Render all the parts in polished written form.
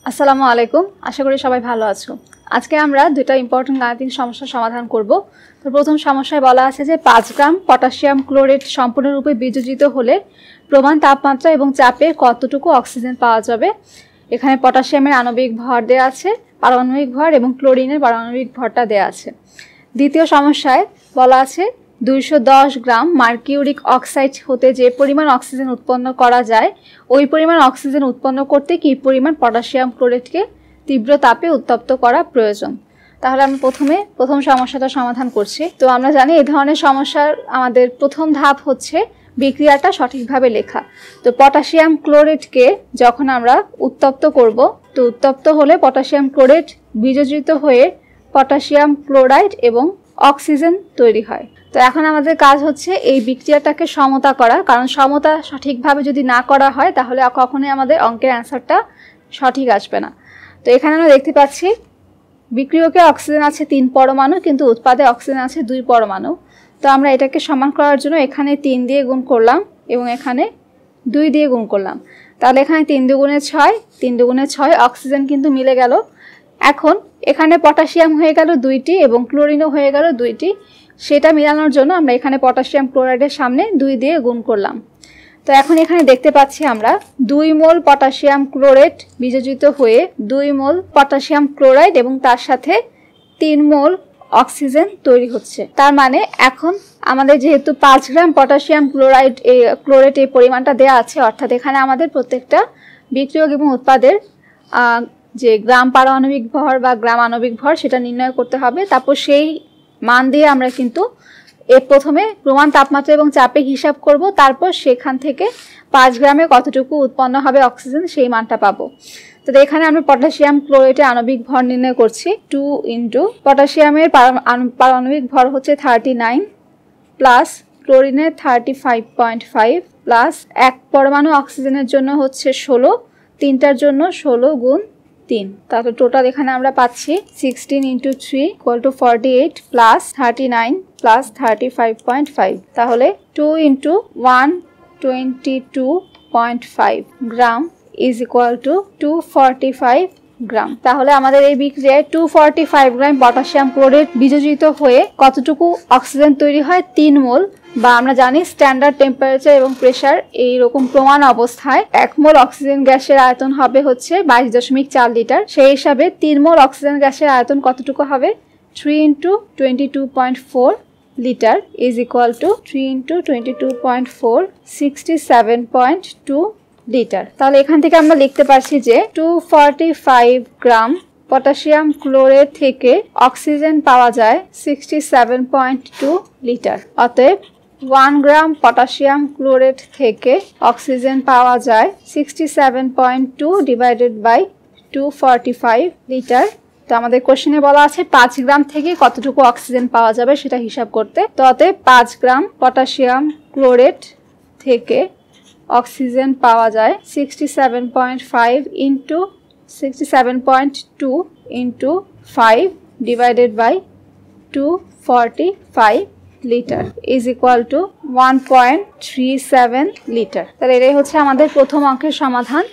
আসসালামু আলাইকুম, আশা করি সবাই ভালো আছো। আজকে আমরা দুটো ইম্পর্টেন্ট গাণিতিক সমস্যার সমাধান করব। তো প্রথম সমস্যায় বলা আছে যে 5 গ্রাম পটাশিয়াম ক্লোরেট সম্পূর্ণরূপে বিয়োজিত হলে প্রমাণ তাপমাত্রা এবং চাপে কতটুকু অক্সিজেন পাওয়া যাবে। এখানে পটাশিয়ামের আণবিক ভর দেওয়া আছে, পারমাণবিক ভর এবং ক্লোরিনের পারমাণবিক ভরটা দেওয়া আছে। দ্বিতীয় সমস্যায় বলা আছে 210 গ্রাম মার্কিউরিক অক্সাইড হতে যে পরিমাণ অক্সিজেন উৎপন্ন করা যায় ওই পরিমাণ অক্সিজেন উৎপন্ন করতে কী পরিমাণ পটাশিয়াম ক্লোরেটকে তীব্র তাপে উত্তপ্ত করা প্রয়োজন। তাহলে আমি প্রথম সমস্যাটা সমাধান করছি। তো আমরা জানি এই ধরনের সমস্যার আমাদের প্রথম ধাপ হচ্ছে বিক্রিয়াটা সঠিকভাবে লেখা। তো পটাশিয়াম ক্লোরেটকে যখন আমরা উত্তপ্ত করব, তো উত্তপ্ত হলে পটাশিয়াম ক্লোরেট বিয়োজিত হয়ে পটাশিয়াম ক্লোরাইড এবং অক্সিজেন তৈরি হয়। তো এখন আমাদের কাজ হচ্ছে এই বিক্রিয়াটাকে সমতা করা, কারণ সমতা সঠিকভাবে যদি না করা হয় তাহলে কখনোই আমাদের অঙ্কের অ্যান্সারটা সঠিক আসবে না। তো এখানে আমরা দেখতে পাচ্ছি বিক্রিয়কে অক্সিজেন আছে 3 পরমাণু, কিন্তু উৎপাদে অক্সিজেন আছে 2 পরমাণু। তো আমরা এটাকে সমান করার জন্য এখানে 3 দিয়ে গুণ করলাম এবং এখানে 2 দিয়ে গুণ করলাম। তাহলে এখানে 3 দুগুণে 6, 3 দুগুণে 6, অক্সিজেন কিন্তু মিলে গেল। এখন এখানে পটাশিয়াম হয়ে গেল 2টি এবং ক্লোরিনও হয়ে গেল 2টি। সেটা মেলানোর জন্য আমরা এখানে পটাশিয়াম ক্লোরাইডের সামনে 2 দিয়ে গুণ করলাম। তো এখন এখানে দেখতে পাচ্ছি আমরা 2 মোল পটাশিয়াম ক্লোরেট বিয়োজিত হয়ে 2 মোল পটাশিয়াম ক্লোরাইড এবং তার সাথে 3 মোল অক্সিজেন তৈরি হচ্ছে। তার মানে এখন আমাদের যেহেতু 5 গ্রাম পটাশিয়াম ক্লোরেট এই পরিমাণটা দেওয়া আছে, অর্থাৎ এখানে আমাদের প্রত্যেকটা বিক্রিয়ক এবং উৎপাদের যে গ্রাম পারমাণবিক ভর বা গ্রাম আণবিক ভর সেটা নির্ণয় করতে হবে। তারপর সেই মান দিয়ে আমরা কিন্তু প্রথমে প্রমাণ তাপমাত্রা এবং চাপে হিসাব করব, তারপর সেখান থেকে 5 গ্রামে কতটুকু উৎপন্ন হবে অক্সিজেন সেই মানটা পাবো। তো এখানে আমরা পটাশিয়াম ক্লোরেটের আণবিক ভর নির্ণয় করছি 2 ইন্টু পটাশিয়ামের পারমাণবিক ভর হচ্ছে 39 প্লাস ক্লোরিনের 35.5 প্লাস 1 পরমাণু অক্সিজেনের জন্য হচ্ছে 16, 3টার জন্য 16 গুণ 3। তাহলে টোটাল এখানে আমরা পাচ্ছি 16 into 3 equal to 48 plus 39 plus 35.5। তাহলে 2 into 122.5 gram is equal two 245 গ্রাম। তাহলে আমাদের এই বিক্রিয়ায় 245 গ্রাম পটাশিয়াম ক্লোরেট বিয়োজিত হয়ে কতটুকু অক্সিজেন তৈরি হয়? 3 মোল, বা আমরা জানি স্ট্যান্ডার্ড টেম্পারেচার এবং প্রেসার এইরকম প্রমাণ অবস্থায় 1 মোল অক্সিজেন গ্যাসের আয়তন হবে হচ্ছে 22.4 লিটার। সেই হিসাবে 3 মোল অক্সিজেন গ্যাসের আয়তন কতটুকু হবে? 3 into 22.4 litre is equal two 3 into 22.4 67.2 litre. তাহলে এখান থেকে আমরা লিখতে পারছি যে 245 গ্রাম পটাশিয়াম ক্লোরেট থেকে অক্সিজেন পাওয়া যায় 67.2 লিটার। অতএব 1 গ্রাম পটাশিয়াম ক্লোরেট থেকে অক্সিজেন পাওয়া যায় 67.2 ডিভাইডেড বাই 245 লিটার। তো আমাদের কোশ্চেনে বলা আছে 5 গ্রাম থেকে কতটুকু অক্সিজেন পাওয়া যাবে সেটা হিসাব করতে। তো অতএব 5 গ্রাম পটাশিয়াম ক্লোরেট থেকে অক্সিজেন পাওয়া যায় 67.5 into 67.2 into 5 divided by 245 litre is equal to 1.37 litre. তাহলে এটাই হচ্ছে আমাদের প্রথম অঙ্কের সমাধান,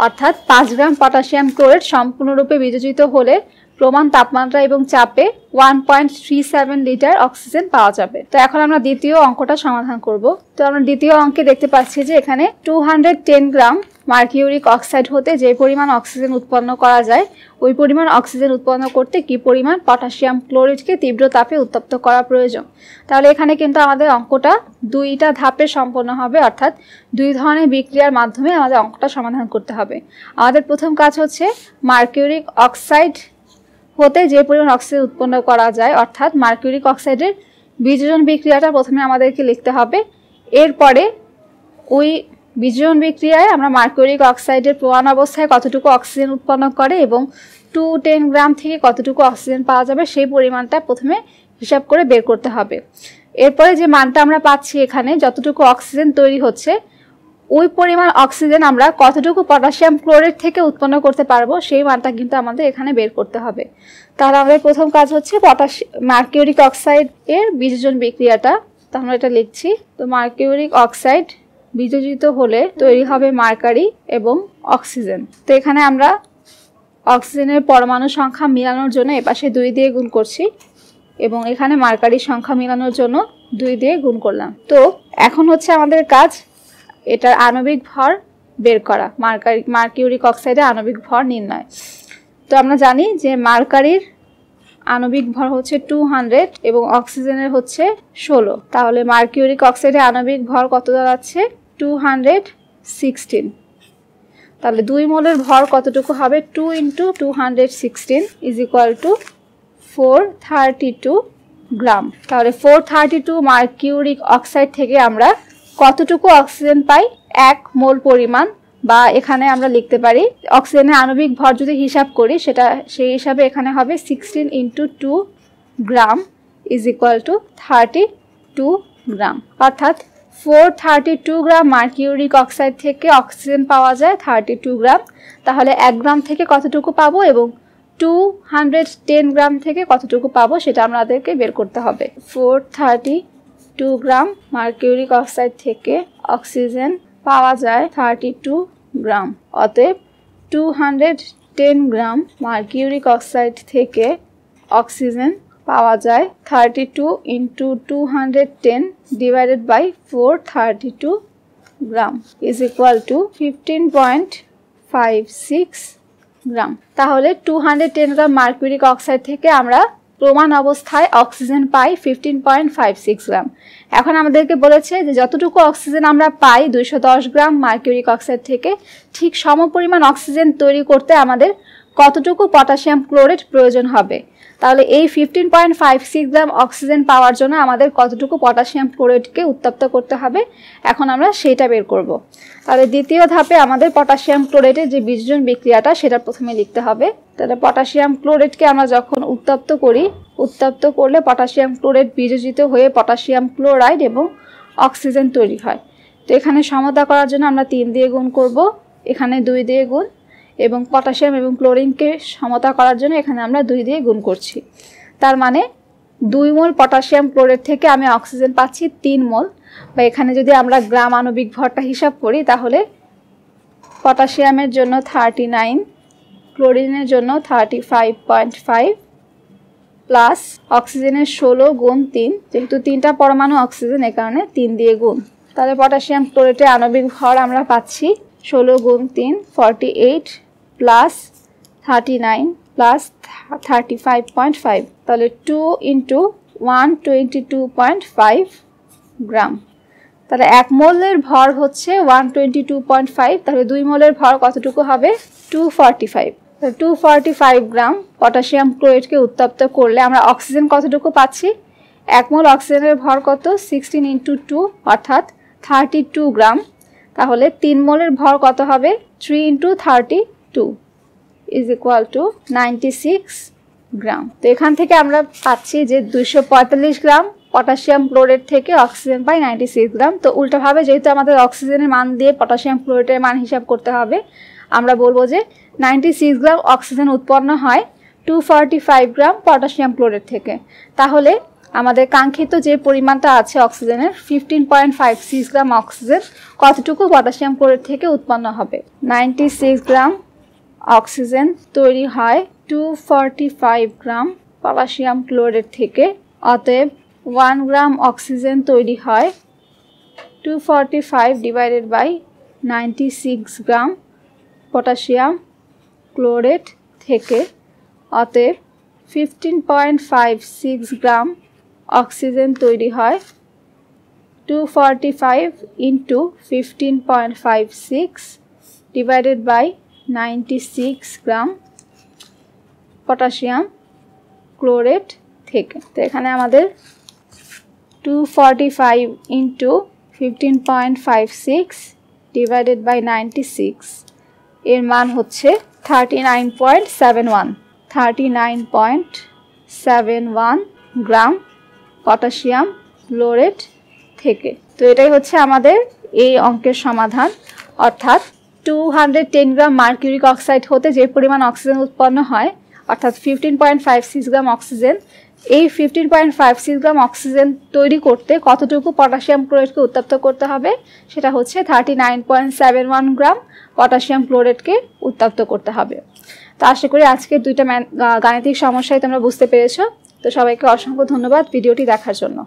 অর্থাৎ 5 গ্রাম পটাশিয়াম ক্লোরেট সম্পূর্ণরূপে বিয়োজিত হলে প্রমাণ তাপমাত্রা এবং চাপে 1.37 লিটার অক্সিজেন পাওয়া যাবে। তো এখন আমরা দ্বিতীয় অঙ্কটা সমাধান করব। তো আমরা দ্বিতীয় অঙ্কে দেখতে পাচ্ছি যে এখানে 210 গ্রাম মার্কিউরিক অক্সাইড হতে যে পরিমাণ অক্সিজেন উৎপন্ন করা যায় ওই পরিমাণ অক্সিজেন উৎপন্ন করতে কি পরিমাণ পটাশিয়াম ক্লোরেটকে তীব্র তাপে উত্তপ্ত করা প্রয়োজন। তাহলে এখানে কিন্তু আমাদের অঙ্কটা 2টা ধাপে সম্পন্ন হবে, অর্থাৎ 2 ধরনের বিক্রিয়ার মাধ্যমে আমাদের অঙ্কটা সমাধান করতে হবে। আমাদের প্রথম কাজ হচ্ছে মার্কিউরিক অক্সাইড হতে যে পরিমাণ অক্সিজেন উৎপন্ন করা যায়, অর্থাৎ মার্কিউরিক অক্সাইডের বিয়োজন বিক্রিয়াটা প্রথমে আমাদেরকে লিখতে হবে। এরপরে ওই বিয়োজন বিক্রিয়ায় আমরা মার্কিউরিক অক্সাইডের প্রমাণ অবস্থায় কতটুকু অক্সিজেন উৎপন্ন করে এবং 210 গ্রাম থেকে কতটুকু অক্সিজেন পাওয়া যাবে সেই পরিমাণটা প্রথমে হিসাব করে বের করতে হবে। এরপরে যে মানটা আমরা পাচ্ছি এখানে যতটুকু অক্সিজেন তৈরি হচ্ছে ওই পরিমাণ অক্সিজেন আমরা কতটুকু পটাশিয়াম ক্লোরেট থেকে উৎপন্ন করতে পারবো সেই মানটা কিন্তু আমাদের এখানে বের করতে হবে। তাহলে আমাদের প্রথম কাজ হচ্ছে মার্কিউরিক অক্সাইড এর বিয়োজন বিক্রিয়াটা। তো আমরা এটা লিখছি। তো মার্কিউরিক অক্সাইড বিয়োজিত হলে তৈরি হবে মার্কারি এবং অক্সিজেন। তো এখানে আমরা অক্সিজেনের পরমাণু সংখ্যা মিলানোর জন্য এপাশে 2 দিয়ে গুণ করছি এবং এখানে মার্কারির সংখ্যা মিলানোর জন্য 2 দিয়ে গুণ করলাম। তো এখন হচ্ছে আমাদের কাজ এটার আণবিক ভর বের করা, মার্কিউরিক অক্সাইডের আণবিক ভর নির্ণয়। তো আমরা জানি যে মার্কারির আণবিক ভর হচ্ছে 200 এবং অক্সিজেনের হচ্ছে 16। তাহলে মার্কিউরিক অক্সাইডের আণবিক ভর কত দাঁড়াচ্ছে? 216। তাহলে 2 মোলের ভর কতটুকু হবে? 2 × 216 = 432 গ্রাম। তাহলে 432 মার্কিউরিক অক্সাইড থেকে আমরা কতটুকু অক্সিজেন পাই? 1 মোল পরিমাণ, বা এখানে আমরা লিখতে পারি অক্সিজেনের আণবিক ভর যদি হিসাব করি সেই হিসাবে এখানে হবে 16 × 2 গ্রাম = 32 গ্রাম। অর্থাৎ 432 গ্রাম মার্কিউরিক অক্সাইড থেকে অক্সিজেন পাওয়া যায় 32 গ্রাম। তাহলে 1 গ্রাম থেকে কতটুকু পাবো এবং 210 গ্রাম থেকে কতটুকু পাবো সেটা আমাদেরকে বের করতে হবে। 432 গ্রাম মার্কিউরিক অক্সাইড থেকে অক্সিজেন পাওয়া যায় 32 গ্রাম। অতএব 210 গ্রাম মার্কিউরিক অক্সাইড থেকে অক্সিজেন পাওয়া যায় 32 × 210 / 432 গ্রাম = 15.56 গ্রাম। তাহলে 210 গ্রাম মার্কিউরিক অক্সাইড থেকে আমরা প্রমাণ অবস্থায় অক্সিজেন পাই 15.56 গ্রাম। এখন আমাদেরকে বলেছে যে যতটুকু অক্সিজেন আমরা পাই 210 গ্রাম মার্কিউরিক অক্সাইড থেকে, ঠিক সমপরিমাণ অক্সিজেন তৈরি করতে আমাদের কতটুকু পটাশিয়াম ক্লোরেট প্রয়োজন হবে। তাহলে এই 15.56 গ্রাম অক্সিজেন পাওয়ার জন্য আমাদের কতটুকু পটাশিয়াম ক্লোরেটকে উত্তপ্ত করতে হবে, এখন আমরা সেটা বের করব। তাহলে দ্বিতীয় ধাপে আমাদের পটাশিয়াম ক্লোরেটের যে বিয়োজন বিক্রিয়াটা সেটা প্রথমে লিখতে হবে। তাহলে পটাশিয়াম ক্লোরেটকে আমরা যখন উত্তপ্ত করি, উত্তপ্ত করলে পটাশিয়াম ক্লোরেট বিয়োজিত হয়ে পটাশিয়াম ক্লোরাইড এবং অক্সিজেন তৈরি হয়। তো এখানে সমতা করার জন্য আমরা 3 দিয়ে গুণ করব, এখানে 2 দিয়ে গুণ, এবং পটাশিয়াম এবং ক্লোরিনকে সমতা করার জন্য এখানে আমরা 2 দিয়ে গুণ করছি। তার মানে 2 মোল পটাশিয়াম ক্লোরেট থেকে আমি অক্সিজেন পাচ্ছি 3 মোল, বা এখানে যদি আমরা গ্রাম আণবিক ভরটা হিসাব করি তাহলে পটাশিয়ামের জন্য 39, ক্লোরিনের জন্য 35.5 প্লাস অক্সিজেনের 16 গুণ 3, যেহেতু 3টা পরমাণু অক্সিজেন এ কারণে 3 দিয়ে গুণ। তাহলে পটাশিয়াম ক্লোরেটের আণবিক ভর আমরা পাচ্ছি 16 গুণ 3 48 প্লাস 39 প্লাস 35.5, তাহলে 2 × 122.5 গ্রাম। তাহলে 1 মোলের ভর হচ্ছে 122.5, তাহলে 2 মোলের ভর কতটুকু হবে? 245। 245 গ্রাম পটাশিয়াম ক্লোরেটকে উত্তপ্ত করলে আমরা অক্সিজেন কতটুকু পাচ্ছি? 1 মোল অক্সিজেনের ভর কত? 16 × 2 অর্থাৎ 32 গ্রাম। তাহলে 3 মোলের ভর কত হবে? 3 × 32 = 96 গ্রাম। তো এখান থেকে আমরা পাচ্ছি যে 245 গ্রাম পটাশিয়াম ক্লোরেট থেকে অক্সিজেন পাই 96 গ্রাম। তো উল্টোভাবে যেহেতু আমাদের অক্সিজেনের মান দিয়ে পটাশিয়াম ক্লোরেটের মান হিসাব করতে হবে, আমরা বলবো যে 96 গ্রাম অক্সিজেন উৎপন্ন হয় 245 গ্রাম পটাশিয়াম ক্লোরেট থেকে। তাহলে আমাদের কাঙ্ক্ষিত যে পরিমাণটা আছে অক্সিজেনের 15.56 গ্রাম অক্সিজেন কতটুকু পটাশিয়াম ক্লোরেট থেকে উৎপন্ন হবে? 96 গ্রাম অক্সিজেন তৈরি হয় 245 গ্রাম পটাশিয়াম ক্লোরেট থেকে। অতএব 1 গ্রাম অক্সিজেন তৈরি হয় 245 / 96 গ্রাম পটাশিয়াম ক্লোরেট থেকে। অতএব 15.56 গ্রাম অক্সিজেন তৈরি হয় 245 × 15.56 / 96 গ্রাম পটাশিয়াম ক্লোরেট থেকে। তো এখানে আমাদের 245 × 15.56 / 96 এর মান হচ্ছে 39.71 গ্রাম পটাশিয়াম ক্লোরেট থেকে। তো এটাই হচ্ছে আমাদের এই অঙ্কের সমাধান। অর্থাৎ 210 গ্রাম মার্কিউরিক অক্সাইড হতে যে পরিমাণ অক্সিজেন উৎপন্ন হয়, অর্থাৎ 15.56 গ্রাম অক্সিজেন এই 15.56 গ্রাম অক্সিজেন তৈরি করতে কতটুকু পটাশিয়াম ক্লোরাইডকে উত্তপ্ত করতে হবে, সেটা হচ্ছে 39.71 গ্রাম পটাশিয়াম ক্লোরাইডকে উত্তপ্ত করতে হবে। তো আশা করি আজকে দুইটা গাণিতিক সমস্যাই তোমরা বুঝতে পেরেছো। তো সবাইকে অসংখ্য ধন্যবাদ ভিডিওটি দেখার জন্য।